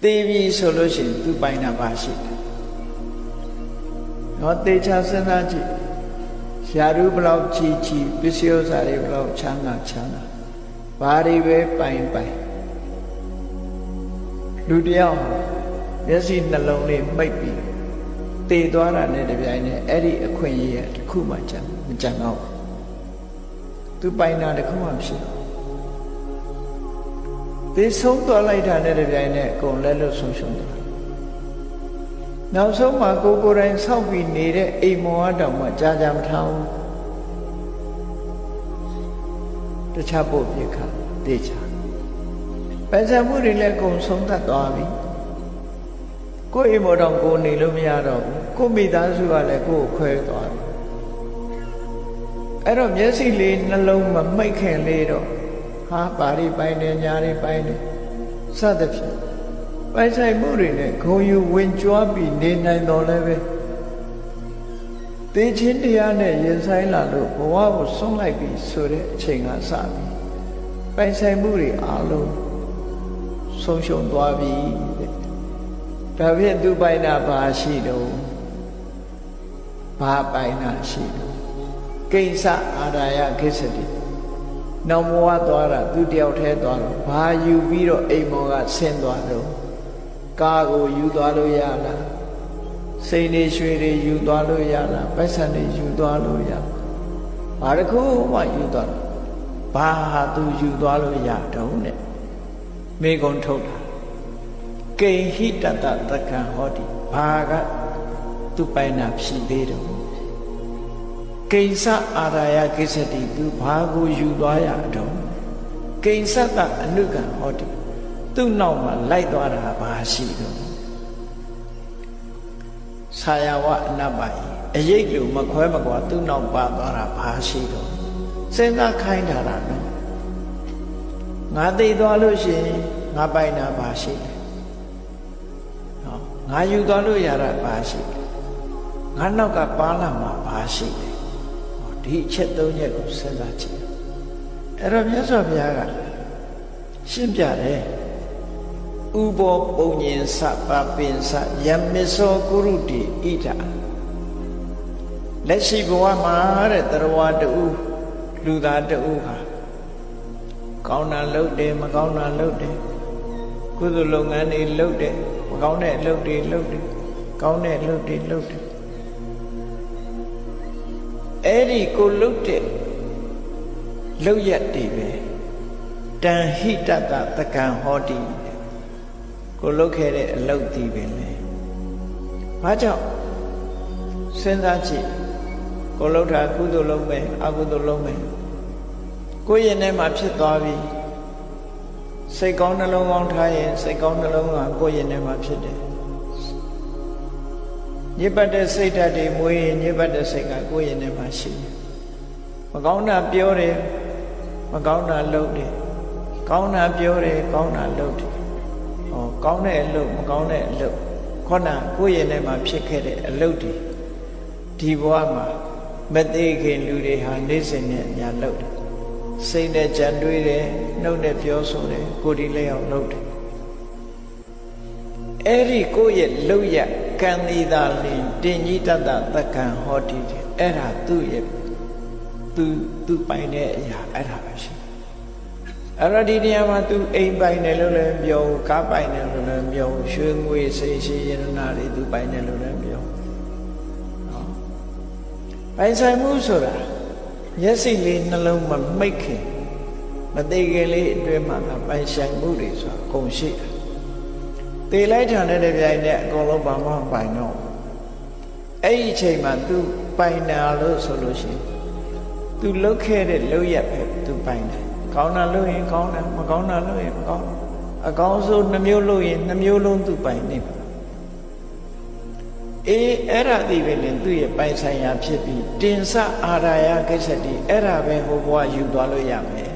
သေပြီဆိုလို့ရှိရင်သူပိုင်တာပါရှိတယ်နော်သေချာစဉ်းစားကြည့်ရာထူးဘလောက်ကြီးကြီးပစ္စည်းဥစ္စာတွေဘလောက်ချမ်းသာဘာတွေပဲပိုင်လူတယောက်မျက်စိနှလုံးလေးမိတ်ပြီးသေသွားတာနဲ့တပြိုင်နက်အဲ့ဒီအခွင့်အရေးတစ်ခုမှမကြံတော့ဘူးသူပိုင်တာတစ်ခုမှမရှိဘူးသေဆုံးသွားလိုက်တာနဲ့တပြိုင်နက်အကုန်လက်လွတ်ဆုံးရှုံးသွားနောက်ဆုံးမှာကိုယ်တိုင်ဆောက်ပြီးနေတဲ့အိမ်မောတောင်မှကြာမထားဘူးတခြားဖို့ပြေခါတေချာပန်းစံမှုတွေလည်းအကုန်ဆုံးသတ်သွားပြီကိုယ်အိမ်မောတောင်ကိုနေလို့မရတော့ဘူးကိုမိသားစုကလည်းကိုယ်ကိုခွဲသွားပြီအဲ့တော့မျက်စိလေးနှလုံးမမိတ်ခင်လေးတော့ဟာပါရီပိုင်းတယ်ညာရီပိုင်းတယ်စသဖြင့်ပိုင်ဆိုင်မှုတွေနဲ့ဂုဏ်ယူဝင်ကြွားပြီးနေနိုင်တော်လည်းပဲသေခြင်းတရားနဲ့ရင်ဆိုင်လာလို့ဘဝကိုဆုံးလိုက်ပြီဆိုတဲ့အချိန်ကစပြီပိုင်ဆိုင်မှုတွေအားလုံးဆုံးရှုံးသွားပြီတဲ့ဒါဖြင့်သူပိုင်တာဘာရှိတော့ဘာပိုင်တာရှိတော့ကိစ္စအာရယကိစ္စတိနောက်ဘဝသွားတာသူတယောက်တည်းသွားတော့ဘာယူပြီးတော့အိမ်မောကဆင်းသွားတော့ကားကိုယူသွားလို့ရလားစိတ်နေရွှေတွေယူသွားလို့ရလားပိုက်ဆံတွေယူသွားလို့ရဘာတစ်ခုမှယူသွားလို့ဘာဟာသူယူသွားလို့ရတော့နဲ့မိကုံထုတ်တာကိဟိတတတက္ကံဟောတိဘာကသူပိုင်တာဖြစ်သေးတယ်ကိစ္စအာရယကိစ္စတိသူဘာကိုယူသွားရတော့ကိစ္စတအနုကံဟောတိသူ့နောက်မှာလိုက်သွားတာဘာရှိတော့ဆာယဝအနပ္ပါယအရေးလို့မခွဲမကွာသူ့နောက်ပါသွားတာဘာရှိတော့စဉ်းစားခိုင်းတာနော်ငါသိသွားလို့ရှိရင်ငါပိုင်တာဘာရှိလဲဟောငါယူသွားလို့ရတာဘာရှိလဲငါနောက်ကပါလာမှာဘာရှိလဲဒီအချက်၃ချက်ကိုစဉ်းစားကြည့်အဲ့တော့မြတ်စွာဘုရားကရှင်းပြတယ်ဥဘောပုံညင်စပပင်စယမစ္စောကုရုတိဣဒလက်ရှိဘဝမှာတဲ့တရဝတူလူသားတူဟာကောင်းတာလုပ်တယ်မကောင်းတာလုပ်တယ်ကုသိုလ်လုပ်ငန်းတွေလုပ်တယ်မကောင်းတဲ့အလုပ်တွေလုပ်တယ်ကောင်းတဲ့အလုပ်တွေလုပ်တယ်အဲ့ဒီကိုလုပ်တဲ့လုပ်ရက်တွေပဲတန်ဟိတတတက္ကံဟောတိကိုလုပ်ခဲ့တဲ့အလုပ်ဒီပဲလေဘာကြောင့်စဉ်းစားကြည့်ကိုလုပ်တာကုသိုလ်လုပ်မယ်အကုသိုလ်လုပ်မယ်ကိုယ့်ရင်ထဲမှာဖြစ်သွားပြီစိတ်ကောင်းနှလုံးကောင်းထားရင်စိတ်ကောင်းနှလုံးကကိုယ့်ရင်ထဲမှာဖြစ်တယ်ညစ်ပတ်တဲ့စိတ်ဓာတ်တွေမွေးရင်ညစ်ပတ်တဲ့စိတ်ကကိုယ့်ရင်ထဲမှာရှိတယ်မကောင်းတာပြောတယ်မကောင်းတာလုပ်တယ်ကောင်းတာပြောတယ်ကောင်းတာလုပ်တယ်ဟောကောင်းတဲ့အလုပ်မကောင်းတဲ့အလုပ်ခေါဏကိုယ့်ရင်ထဲမှာဖြစ်ခဲ့တဲ့အလုပ်တွေဒီဘဝမှာမသေးခင်လူတွေဟာနေ့စဉ်နဲ့အများလုပ်တယ်စိတ်နဲ့ကြံတွေးတယ်နှုတ်နဲ့ပြောဆိုတယ်ကိုယ်ဒီလက်အောင်လုပ်တယ်အဲ့ဒီကိုယ့်ရဲ့လုပ်ရကံသီသာလင်တင်ကြီးတတသက္ကံဟောတိတယ်အဲ့ဒါသူ့ရဲ့သူပိုင်တဲ့အရာအဲ့ဒါပဲရှိအဲ့တော့ဒီနေရာမှာသူအိမ်ပိုင်တယ်လို့လည်းပြောကားပိုင်တယ်လို့လည်းပြောရွှေငွေစိတ်ရှိရတနာတွေသူပိုင်တယ်လို့လည်းပြောနော်ပိုင်ဆိုင်မှုဆိုတာမျက်စိလေးနှလုံးမမိတ်ခင်မသေးခင်လေးအတွင်းမှာပိုင်ဆိုင်မှုတွေဆိုတာအကုန်ရှိတယ်သေလိုက်တာနဲ့တပြိုင်နက်အကုန်လုံးဘာမှမပိုင်တော့အဲ့ဒီအချိန်မှာသူပိုင်တာလို့ဆိုလို့ရှိရင်သူလုတ်ခဲ့တဲ့လုတ်ရက်ပဲသူပိုင်တယ်ကောင်းတာလုပ်ရင်ကောင်းတယ်မကောင်းတာလုပ်ရင်မကောင်းအကောင်းဆုံးနှမျိုးလုပ်ရင်နှမျိုးလုံးသူပိုင်နေပါအေးအဲ့ဒါဒီပဲလေသူ့ရဲ့ပိုင်ဆိုင်ရာဖြစ်ပြီးတင်စအာရယကိစ္စတိအဲ့ဒါပဲဟိုဘဝယူသွားလို့ရမယ်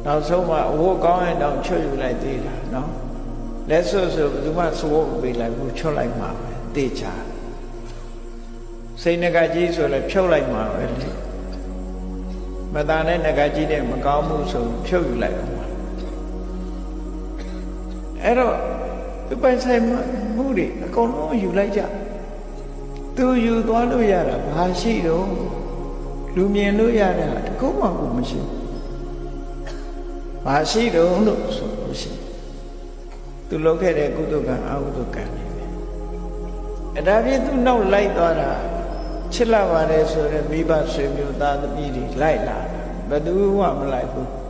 နောက်ဆုံးမှအဝတ်ကောင်းရင်တော့ချွတ်ယူလိုက်သေးတာနော်လက်ဆွဆိုဘယ်သူမှသဝတ်မပေးလိုက်ဘူးချွတ်လိုက်မှာပဲတေချာစိတ်ငကကြီးဆိုလည်းဖြုတ်လိုက်မှာပဲလေမตาနဲ့ငကကြီးတဲ့မကောင်းမှုဆိုဖြုတ်ယူလိုက်အောင် အဲ့တော့သူပိုင်ဆိုင်မှုတွေအကုန်လုံးယူလိုက်ကြသူယူသွားလို့ရတာဘာရှိတော့လူမြင်လို့ရတာတကုတ်မှကိုမရှိဘာရှိတော့လို့ဆိုလို့ရှိရင်သူလုပ်ခဲ့တဲ့ကုသကံအကုသကံတွေပဲအဲ့ဒါဖြင့်သူနောက်လိုက်သွားတာချစ်လာပါတယ်ဆိုတော့မိဘဆွေမျိုးသားသမီးတွေလိုက်လာဘယ်သူမှမလိုက်ဘူး